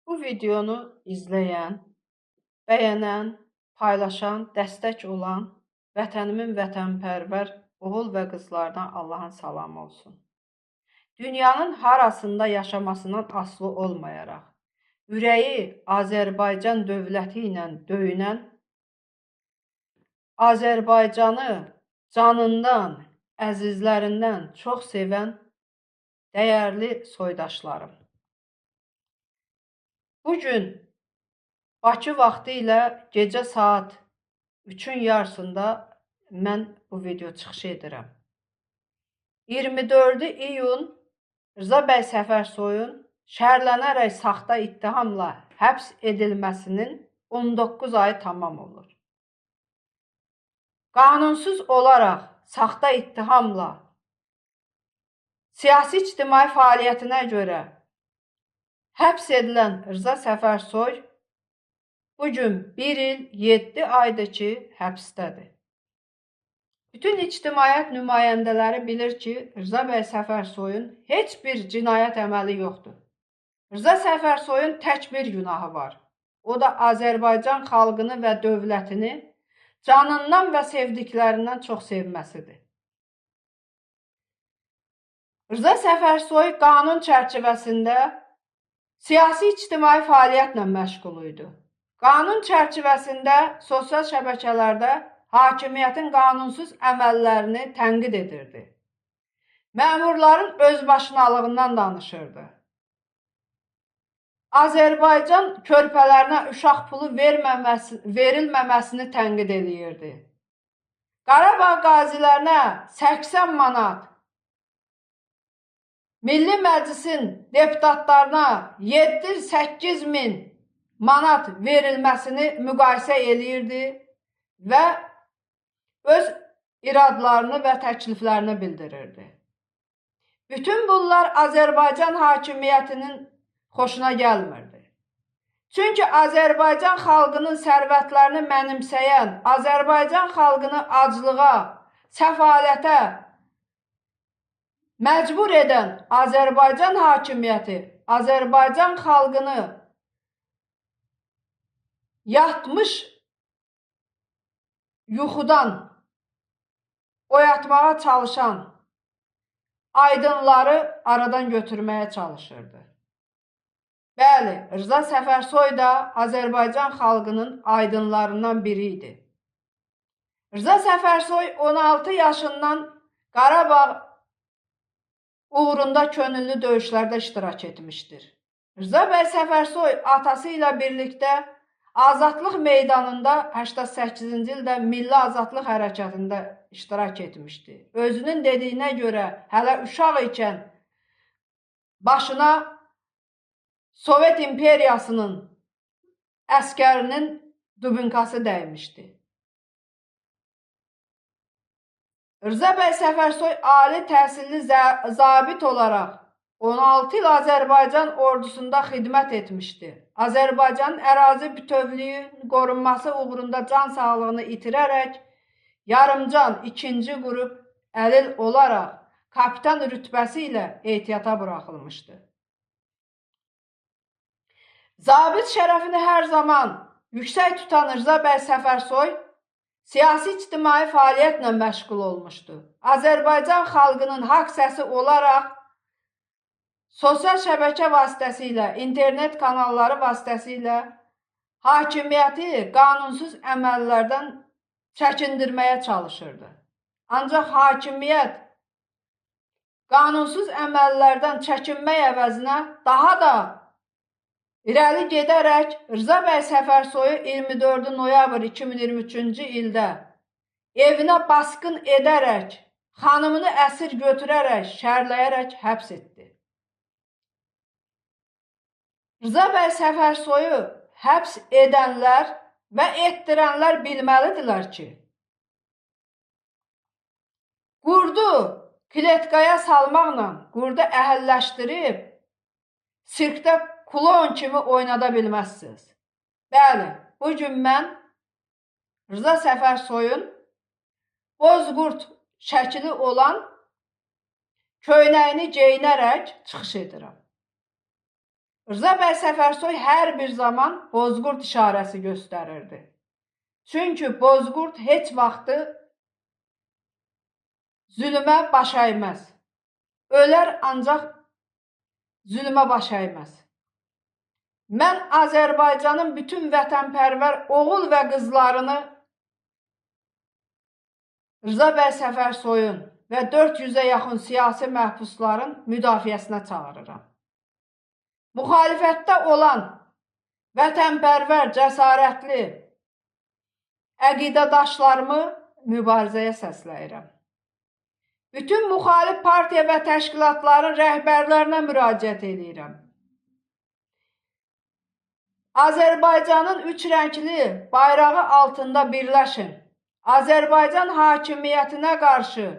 Bu videonu izləyən, bəyənən, paylaşan, dəstək olan vətənimin vətənpərvər oğul və qızlarına Allahın salamı olsun. Dünyanın harasında yaşamasından asılı olmayaraq, ürəyi Azərbaycan dövləti ilə döyünən, Azərbaycanı canından, əzizlərindən çox sevən dəyərli soydaşlarım. Bugün Bakı vaxtı ilə gecə saat 3-ün yarısında mən bu video çıxış edirəm. 24 iyun Rza bəy Səfərsoyun şəhərlənərək saxta ittihamla həbs edilməsinin 19 ayı tamam olur. Qanunsuz olaraq saxta ittihamla siyasi-ictimai fəaliyyətinə görə həbs edilən Rza Səfərsoy bugün 1 il 7 aydır ki, həbsdədir. Bütün ictimaiyyət nümayəndələri bilir ki, Rza bəy Səfərsoyun heç bir cinayət əməli yoxdur. Rza Səfərsoyun tək bir günahı var. O da Azərbaycan xalqını və dövlətini canından və sevdiklərindən çox sevməsidir. Rza Səfərsoy qanun çərçivəsində siyasi-ictimai fəaliyyətlə məşğul idi. Qanun çərçivəsində sosial şəbəkələrdə hakimiyyətin qanunsuz əməllərini tənqid edirdi. Məmurların özbaşınalığından danışırdı. Azərbaycan körpələrinə uşaq pulu verilməməsini tənqid edirdi. Qarabağ qazilərinə 80 manat, Milli Məclisin deputatlarına 7-8 min manat verilməsini müqayisə edirdi və öz iradlarını və təkliflərini bildirirdi. Bütün bunlar Azərbaycan hakimiyyətinin xoşuna gəlmirdi. Çünki Azərbaycan xalqının sərvətlərini mənimsəyən, Azərbaycan xalqını aclığa, səfalətə məcbur edən Azərbaycan hakimiyyəti Azərbaycan xalqını yatmış yuxudan oyatmağa çalışan aydınları aradan götürməyə çalışırdı. Bəli, Rza Səfərsoy da Azərbaycan xalqının aydınlarından biri idi. Rza Səfərsoy 16 yaşından Qarabağ uğrunda könüllü döyüşlərdə iştirak etmişdir. Rza bəy Səfərsoy atası ilə birlikdə Azadlıq meydanında 88-ci ildə Milli Azadlıq hərəkatında iştirak etmişdi. Özünün dediyinə görə hələ uşaq ikən başına Sovet imperiyasının əskərinin dubinkası dəymişdi. Rza bəy Səfərsoy ali təhsilli zabit olaraq 16 il Azərbaycan ordusunda xidmət etmişdi. Azərbaycanın ərazi bütövlüyünün qorunması uğrunda can sağlığını itirərək yarımcan 2-ci qrup əlil olaraq kapitan rütbəsi ilə ehtiyata buraxılmışdı. Zabit şərəfini hər zaman yüksək tutan Rza bəy Səfərsoy siyasi-ictimai fəaliyyətlə məşğul olmuşdu. Azərbaycan xalqının haqq səsi olaraq sosial şəbəkə vasitəsilə, internet kanalları vasitəsilə hakimiyyəti qanunsuz əməllərdən çəkindirməyə çalışırdı. Ancaq hakimiyyət qanunsuz əməllərdən çəkinmək əvəzinə daha da irəli gedərək Rza bəy Səfərsoyu 24 noyabr 2023-cü ildə evinə basqın edərək, xanımını əsir götürərək, şərləyərək həbs etdi. Rza bəy Səfərsoyu həbs edənlər və etdirənlər bilməlidirlər ki, qurdu kletkaya salmaqla qurdu əhəlləşdirib sirkdə klon kimi oynada bilməzsiniz. Bəli, bugün mən Rza Səfərsoyun bozqurd şəkili olan köynəyini geyinərək çıxış edirəm. Rza bəy Səfərsoy hər bir zaman bozqurd işarəsi göstərirdi. Çünki bozqurd heç vaxtı zülmə baş əyməz. Ölər ancaq zülmə baş əyməz. Mən Azərbaycanın bütün vətənpərvər oğul və qızlarını Rza bəy Səfərsoyun və 400-ə yaxın siyasi məhbusların müdafiəsinə çağırıram. Müxalifətdə olan vətənpərvər, cəsarətli əqidədaşlarımı mübarizəyə səsləyirəm. Bütün müxalif partiya və təşkilatların rəhbərlərinə müraciət edirəm. Azərbaycanın üç rəngli bayrağı altında birləşin. Azərbaycan hakimiyyətinə qarşı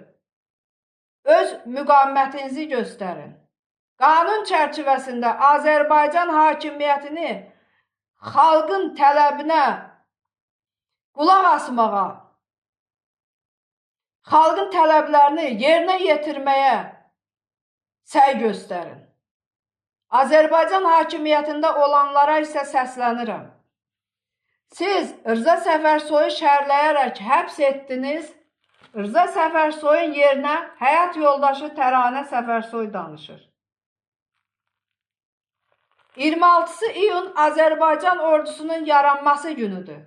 öz müqavimətinizi göstərin. Qanun çərçivəsində Azərbaycan hakimiyyətini xalqın tələbinə qulaq asmağa, xalqın tələblərini yerinə yetirməyə səy göstərin. Azərbaycan hakimiyyətində olanlara isə səslənirəm. Siz Rza Səfərsoyu şərləyərək həbs etdiniz. Rza Səfərsoyun yerinə həyat yoldaşı Təranə Səfərsoy danışır. 26 iyun Azərbaycan ordusunun yaranması günüdür.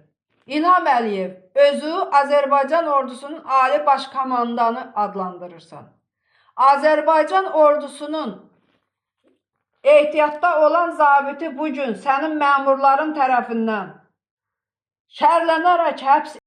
İlham Əliyev, özü Azərbaycan ordusunun ali baş komandanı adlandırırsan. Azərbaycan ordusunun ehtiyatda olan zabiti bugün sənin məmurların tərəfindən şərlənərək həbs